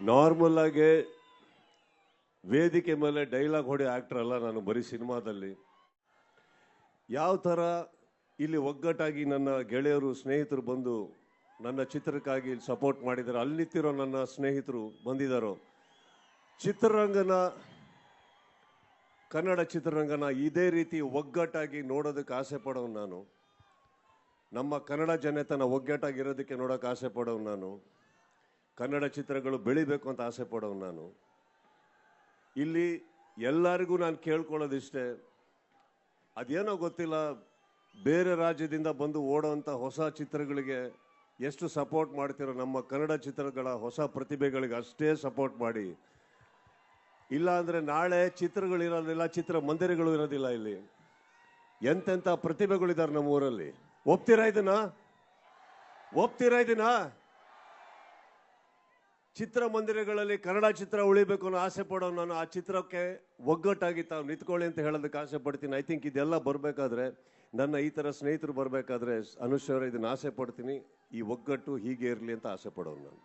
Normal ಆಗಿ ವೇದಿಕೆ ಮೇಲೆ ಡೈಲಾಗ್ ಹೊಡೆಯೋ ಆಕ್ಟರ್ ಅಲ್ಲ ನಾನು, ಬರೀ ಸಿನಿಮಾದಲ್ಲಿ ಯಾವ ಥರ ಇಲ್ಲಿ ಒಗ್ಗಟ್ಟಾಗಿ ನನ್ನ ಗೆಳೆಯರು ಸ್ನೇಹಿತರು ಬಂದು ನನ್ನ ಚಿತ್ರಕ್ಕಾಗಿ ಸಪೋರ್ಟ್ ಮಾಡಿದ್ದಾರೆ, ಅಲ್ಲಿ ನಿಂತಿರೋ ನನ್ನ ಸ್ನೇಹಿತರು ಬಂದಿದ್ದಾರೋ, ಚಿತ್ರರಂಗನ ಕನ್ನಡ ಚಿತ್ರರಂಗನ ಇದೇ ರೀತಿ ಒಗ್ಗಟ್ಟಾಗಿ ನೋಡೋದಕ್ಕೆ ಆಸೆ ಪಡೋನು ನಾನು. ನಮ್ಮ ಕನ್ನಡ ಜನತನ ಒಗ್ಗಟ್ಟಾಗಿರೋದಕ್ಕೆ ನೋಡೋಕೆ ಆಸೆ ಪಡೋನು ನಾನು. ಕನ್ನಡ ಚಿತ್ರಗಳು ಬೆಳಿಬೇಕು ಅಂತ ಆಸೆ ಪಡೋನು ನಾನು. ಇಲ್ಲಿ ಎಲ್ಲರಿಗೂ ನಾನು ಕೇಳ್ಕೊಳ್ಳೋದಿಷ್ಟೇ, ಅದೇನೋ ಗೊತ್ತಿಲ್ಲ, ಬೇರೆ ರಾಜ್ಯದಿಂದ ಬಂದು ಓಡೋವಂಥ ಹೊಸ ಚಿತ್ರಗಳಿಗೆ ಎಷ್ಟು ಸಪೋರ್ಟ್ ಮಾಡ್ತಿರೋ ನಮ್ಮ ಕನ್ನಡ ಚಿತ್ರಗಳ ಹೊಸ ಪ್ರತಿಭೆಗಳಿಗೆ ಅಷ್ಟೇ ಸಪೋರ್ಟ್ ಮಾಡಿ. ಇಲ್ಲ ಅಂದರೆ ನಾಳೆ ಚಿತ್ರಗಳಿರೋದಿಲ್ಲ, ಚಿತ್ರ ಮಂದಿರಗಳು ಇರೋದಿಲ್ಲ. ಇಲ್ಲಿ ಎಂತೆಂಥ ಪ್ರತಿಭೆಗಳಿದ್ದಾರೆ ನಮ್ಮ ಊರಲ್ಲಿ. ಒಪ್ತೀರಾ ಇದನ್ನ? ಚಿತ್ರಮಂದಿರಗಳಲ್ಲಿ ಕನ್ನಡ ಚಿತ್ರ ಉಳಿಬೇಕು ಅನ್ನೋ ಆಸೆ ಪಡೋ ನಾನು. ಆ ಚಿತ್ರಕ್ಕೆ ಒಗ್ಗಟ್ಟಾಗಿ ತಾವು ನಿಂತ್ಕೊಳ್ಳಿ ಅಂತ ಹೇಳೋದಕ್ಕೆ ಆಸೆ ಪಡ್ತೀನಿ. ಐ ಥಿಂಕ್ ಇದೆಲ್ಲ ಬರಬೇಕಾದ್ರೆ, ನನ್ನ ಈ ಥರ ಸ್ನೇಹಿತರು ಬರಬೇಕಾದ್ರೆ ಅನುಶ್ವರ ಇದನ್ನ ಆಸೆ ಪಡ್ತೀನಿ. ಈ ಒಗ್ಗಟ್ಟು ಹೀಗೆ ಇರಲಿ ಅಂತ ಆಸೆ ಪಡೋನು ನಾನು.